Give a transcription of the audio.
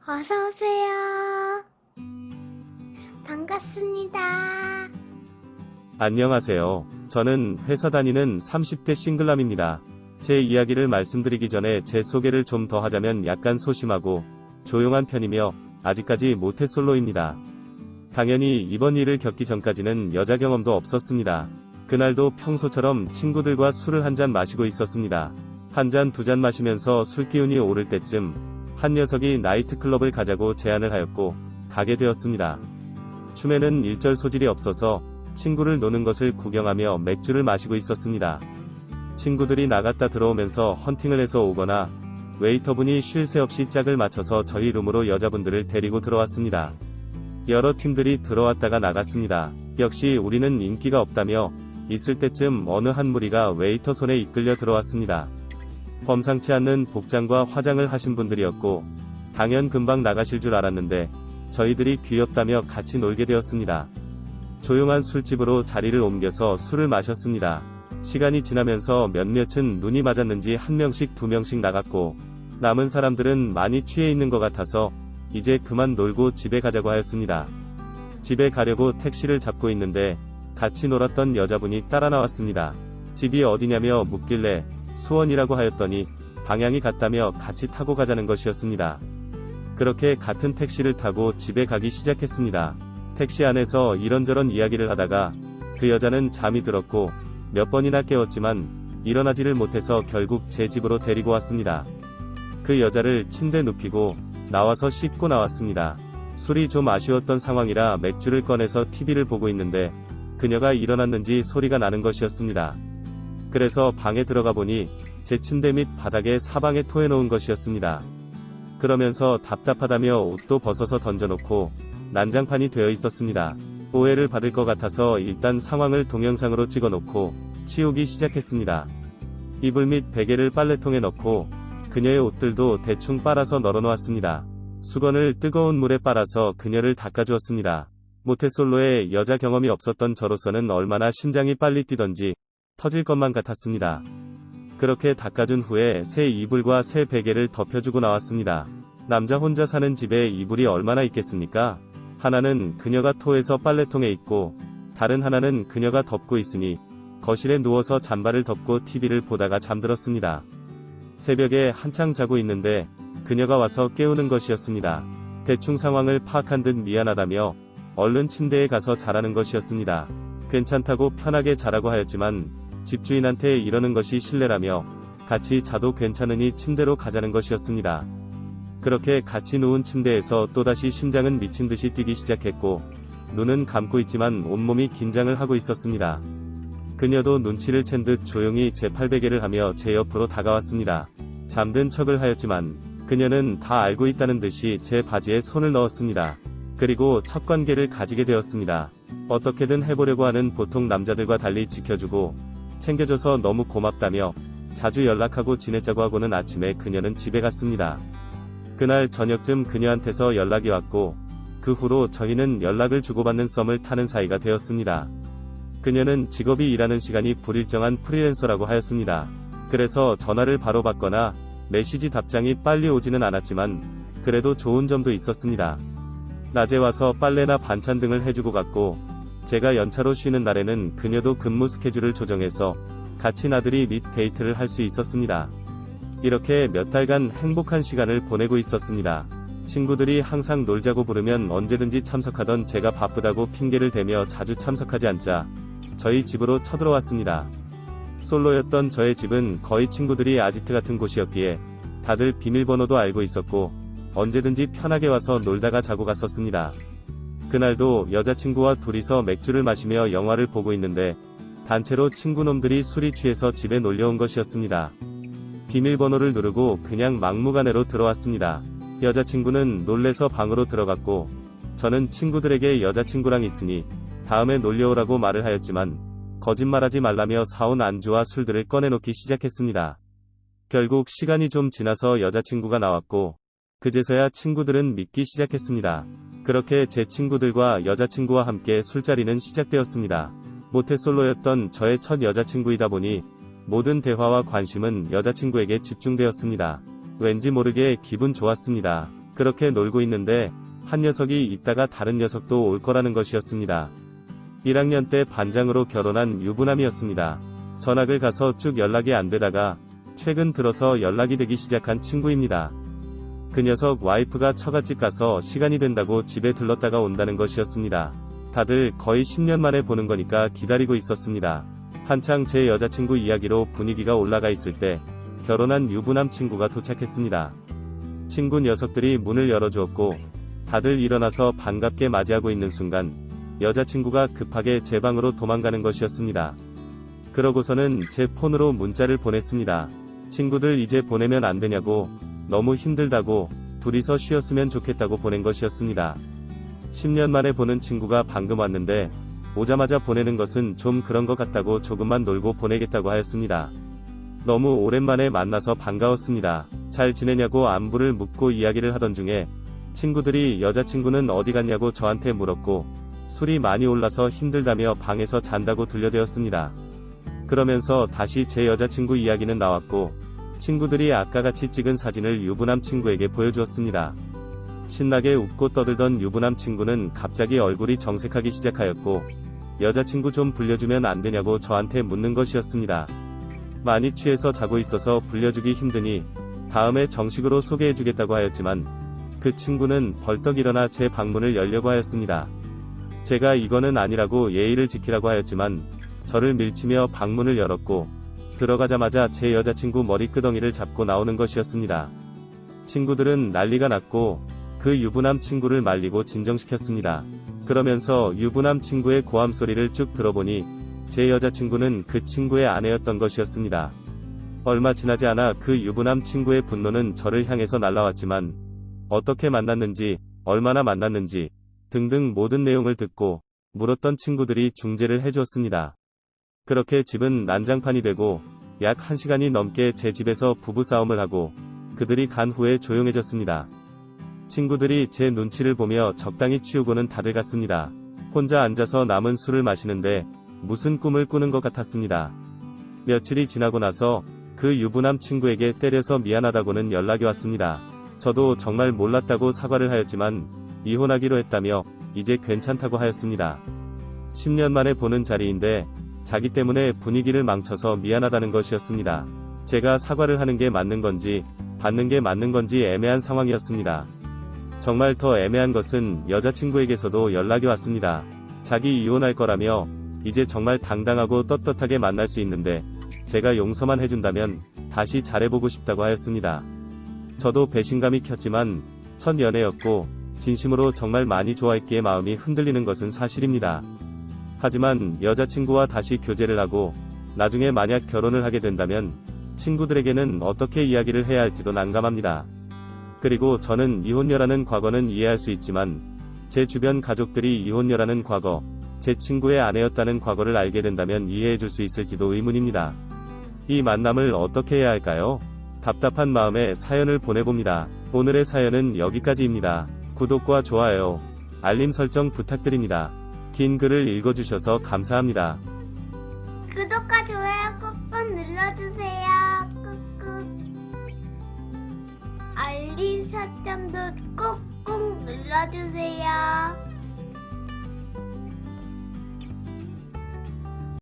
어서오세요. 반갑습니다. 안녕하세요. 저는 회사 다니는 30대 싱글남입니다. 제 이야기를 말씀드리기 전에 제 소개를 좀 더 하자면 약간 소심하고 조용한 편이며 아직까지 모태솔로입니다. 당연히 이번 일을 겪기 전까지는 여자 경험도 없었습니다. 그날도 평소처럼 친구들과 술을 한잔 마시고 있었습니다. 한 잔, 두 잔 마시면서 술 기운이 오를 때쯤 한 녀석이 나이트클럽을 가자고 제안을 하였고 가게 되었습니다. 춤에는 일절 소질이 없어서 친구를 노는 것을 구경하며 맥주를 마시고 있었습니다. 친구들이 나갔다 들어오면서 헌팅을 해서 오거나 웨이터분이 쉴 새 없이 짝을 맞춰서 저희 룸으로 여자분들을 데리고 들어왔습니다. 여러 팀들이 들어왔다가 나갔습니다. 역시 우리는 인기가 없다며 있을 때쯤 어느 한 무리가 웨이터 손에 이끌려 들어왔습니다. 범상치 않는 복장과 화장을 하신 분들이었고 당연 금방 나가실 줄 알았는데 저희들이 귀엽다며 같이 놀게 되었습니다. 조용한 술집으로 자리를 옮겨서 술을 마셨습니다. 시간이 지나면서 몇몇은 눈이 맞았는지 한 명씩 두 명씩 나갔고 남은 사람들은 많이 취해 있는 것 같아서 이제 그만 놀고 집에 가자고 하였습니다. 집에 가려고 택시를 잡고 있는데 같이 놀았던 여자분이 따라 나왔습니다. 집이 어디냐며 묻길래 수원이라고 하였더니 방향이 같다며 같이 타고 가자는 것이었습니다. 그렇게 같은 택시를 타고 집에 가기 시작했습니다. 택시 안에서 이런저런 이야기를 하다가 그 여자는 잠이 들었고 몇 번이나 깨웠지만 일어나지를 못해서 결국 제 집으로 데리고 왔습니다. 그 여자를 침대 눕히고 나와서 씻고 나왔습니다. 술이 좀 아쉬웠던 상황이라 맥주를 꺼내서 TV를 보고 있는데 그녀가 일어났는지 소리가 나는 것이었습니다. 그래서 방에 들어가 보니 제 침대 밑 바닥에 사방에 토해놓은 것이었습니다. 그러면서 답답하다며 옷도 벗어서 던져놓고 난장판이 되어 있었습니다. 오해를 받을 것 같아서 일단 상황을 동영상으로 찍어놓고 치우기 시작했습니다. 이불 및 베개를 빨래통에 넣고 그녀의 옷들도 대충 빨아서 널어놓았습니다. 수건을 뜨거운 물에 빨아서 그녀를 닦아주었습니다. 모태솔로에 여자 경험이 없었던 저로서는 얼마나 심장이 빨리 뛰던지 터질 것만 같았습니다. 그렇게 닦아준 후에 새 이불과 새 베개를 덮여주고 나왔습니다. 남자 혼자 사는 집에 이불이 얼마나 있겠습니까? 하나는 그녀가 토해서 빨래통에 있고 다른 하나는 그녀가 덮고 있으니 거실에 누워서 잠바를 덮고 TV를 보다가 잠들었습니다. 새벽에 한창 자고 있는데 그녀가 와서 깨우는 것이었습니다. 대충 상황을 파악한 듯 미안하다며 얼른 침대에 가서 자라는 것이었습니다. 괜찮다고 편하게 자라고 하였지만 집주인한테 이러는 것이 실례라며 같이 자도 괜찮으니 침대로 가자는 것이었습니다. 그렇게 같이 누운 침대에서 또다시 심장은 미친듯이 뛰기 시작했고 눈은 감고 있지만 온몸이 긴장을 하고 있었습니다. 그녀도 눈치를 챈 듯 조용히 제 팔베개를 하며 제 옆으로 다가왔습니다. 잠든 척을 하였지만 그녀는 다 알고 있다는 듯이 제 바지에 손을 넣었습니다. 그리고 첫 관계를 가지게 되었습니다. 어떻게든 해보려고 하는 보통 남자들과 달리 지켜주고 챙겨줘서 너무 고맙다며 자주 연락하고 지내자고 하고는 아침에 그녀는 집에 갔습니다. 그날 저녁쯤 그녀한테서 연락이 왔고 그 후로 저희는 연락을 주고받는 썸을 타는 사이가 되었습니다. 그녀는 직업이 일하는 시간이 불일정한 프리랜서라고 하였습니다. 그래서 전화를 바로 받거나 메시지 답장이 빨리 오지는 않았지만 그래도 좋은 점도 있었습니다. 낮에 와서 빨래나 반찬 등을 해주고 갔고 제가 연차로 쉬는 날에는 그녀도 근무 스케줄을 조정해서 같이 나들이 및 데이트를 할 수 있었습니다. 이렇게 몇 달간 행복한 시간을 보내고 있었습니다. 친구들이 항상 놀자고 부르면 언제든지 참석하던 제가 바쁘다고 핑계를 대며 자주 참석하지 않자 저희 집으로 쳐들어왔습니다. 솔로였던 저의 집은 거의 친구들이 아지트 같은 곳이었기에 다들 비밀번호도 알고 있었고 언제든지 편하게 와서 놀다가 자고 갔었습니다. 그날도 여자친구와 둘이서 맥주를 마시며 영화를 보고 있는데 단체로 친구놈들이 술이 취해서 집에 놀려온 것이었습니다. 비밀번호를 누르고 그냥 막무가내로 들어왔습니다. 여자친구는 놀래서 방으로 들어갔고 저는 친구들에게 여자친구랑 있으니 다음에 놀려오라고 말을 하였지만 거짓말하지 말라며 사온 안주와 술들을 꺼내놓기 시작했습니다. 결국 시간이 좀 지나서 여자친구가 나왔고 그제서야 친구들은 믿기 시작했습니다. 그렇게 제 친구들과 여자친구와 함께 술자리는 시작되었습니다. 모태솔로였던 저의 첫 여자친구이다 보니 모든 대화와 관심은 여자친구에게 집중되었습니다. 왠지 모르게 기분 좋았습니다. 그렇게 놀고 있는데 한 녀석이 있다가 다른 녀석도 올 거라는 것이었습니다. 1학년 때 반장으로 결혼한 유부남이었습니다. 전학을 가서 쭉 연락이 안 되다가 최근 들어서 연락이 되기 시작한 친구입니다. 그 녀석 와이프가 처갓집 가서 시간이 된다고 집에 들렀다가 온다는 것이었습니다. 다들 거의 10년 만에 보는 거니까 기다리고 있었습니다. 한창 제 여자친구 이야기로 분위기가 올라가 있을 때 결혼한 유부남 친구가 도착했습니다. 친구 녀석들이 문을 열어주었고 다들 일어나서 반갑게 맞이하고 있는 순간 여자친구가 급하게 제 방으로 도망가는 것이었습니다. 그러고서는 제 폰으로 문자를 보냈습니다. 친구들 이제 보내면 안 되냐고, 너무 힘들다고, 둘이서 쉬었으면 좋겠다고 보낸 것이었습니다. 10년 만에 보는 친구가 방금 왔는데 오자마자 보내는 것은 좀 그런 것 같다고 조금만 놀고 보내겠다고 하였습니다. 너무 오랜만에 만나서 반가웠습니다. 잘 지내냐고 안부를 묻고 이야기를 하던 중에 친구들이 여자친구는 어디 갔냐고 저한테 물었고 술이 많이 올라서 힘들다며 방에서 잔다고 들려대었습니다. 그러면서 다시 제 여자친구 이야기는 나왔고 친구들이 아까 같이 찍은 사진을 유부남 친구에게 보여주었습니다. 신나게 웃고 떠들던 유부남 친구는 갑자기 얼굴이 정색하기 시작하였고 여자친구 좀 불려주면 안 되냐고 저한테 묻는 것이었습니다. 많이 취해서 자고 있어서 불려주기 힘드니 다음에 정식으로 소개해주겠다고 하였지만 그 친구는 벌떡 일어나 제 방문을 열려고 하였습니다. 제가 이거는 아니라고 예의를 지키라고 하였지만 저를 밀치며 방문을 열었고 들어가자마자 제 여자친구 머리끄덩이를 잡고 나오는 것이었습니다. 친구들은 난리가 났고 그 유부남 친구를 말리고 진정시켰습니다. 그러면서 유부남 친구의 고함 소리를 쭉 들어보니 제 여자친구는 그 친구의 아내였던 것이었습니다. 얼마 지나지 않아 그 유부남 친구의 분노는 저를 향해서 날라왔지만 어떻게 만났는지, 얼마나 만났는지 등등 모든 내용을 듣고 물었던 친구들이 중재를 해주었습니다. 그렇게 집은 난장판이 되고 약 1시간이 넘게 제 집에서 부부싸움을 하고 그들이 간 후에 조용해졌습니다. 친구들이 제 눈치를 보며 적당히 치우고는 다들 갔습니다. 혼자 앉아서 남은 술을 마시는데 무슨 꿈을 꾸는 것 같았습니다. 며칠이 지나고 나서 그 유부남 친구에게 때려서 미안하다고는 연락이 왔습니다. 저도 정말 몰랐다고 사과를 하였지만 이혼하기로 했다며 이제 괜찮다고 하였습니다. 10년 만에 보는 자리인데 자기 때문에 분위기를 망쳐서 미안하다는 것이었습니다. 제가 사과를 하는 게 맞는 건지 받는 게 맞는 건지 애매한 상황이었습니다. 정말 더 애매한 것은 여자친구에게서도 연락이 왔습니다. 자기 이혼할 거라며 이제 정말 당당하고 떳떳하게 만날 수 있는데 제가 용서만 해준다면 다시 잘해보고 싶다고 하였습니다. 저도 배신감이 켰지만 첫 연애였고 진심으로 정말 많이 좋아했기에 마음이 흔들리는 것은 사실입니다. 하지만 여자친구와 다시 교제를 하고 나중에 만약 결혼을 하게 된다면 친구들에게는 어떻게 이야기를 해야 할지도 난감합니다. 그리고 저는 이혼녀라는 과거는 이해할 수 있지만 제 주변 가족들이 이혼녀라는 과거, 제 친구의 아내였다는 과거를 알게 된다면 이해해줄 수 있을지도 의문입니다. 이 만남을 어떻게 해야 할까요? 답답한 마음에 사연을 보내봅니다. 오늘의 사연은 여기까지입니다. 구독과 좋아요, 알림 설정 부탁드립니다. 긴 글을 읽어주셔서 감사합니다. 구독과 좋아요 꾹꾹 눌러주세요. 꾹꾹. 알림 설정도 꾹꾹 눌러주세요.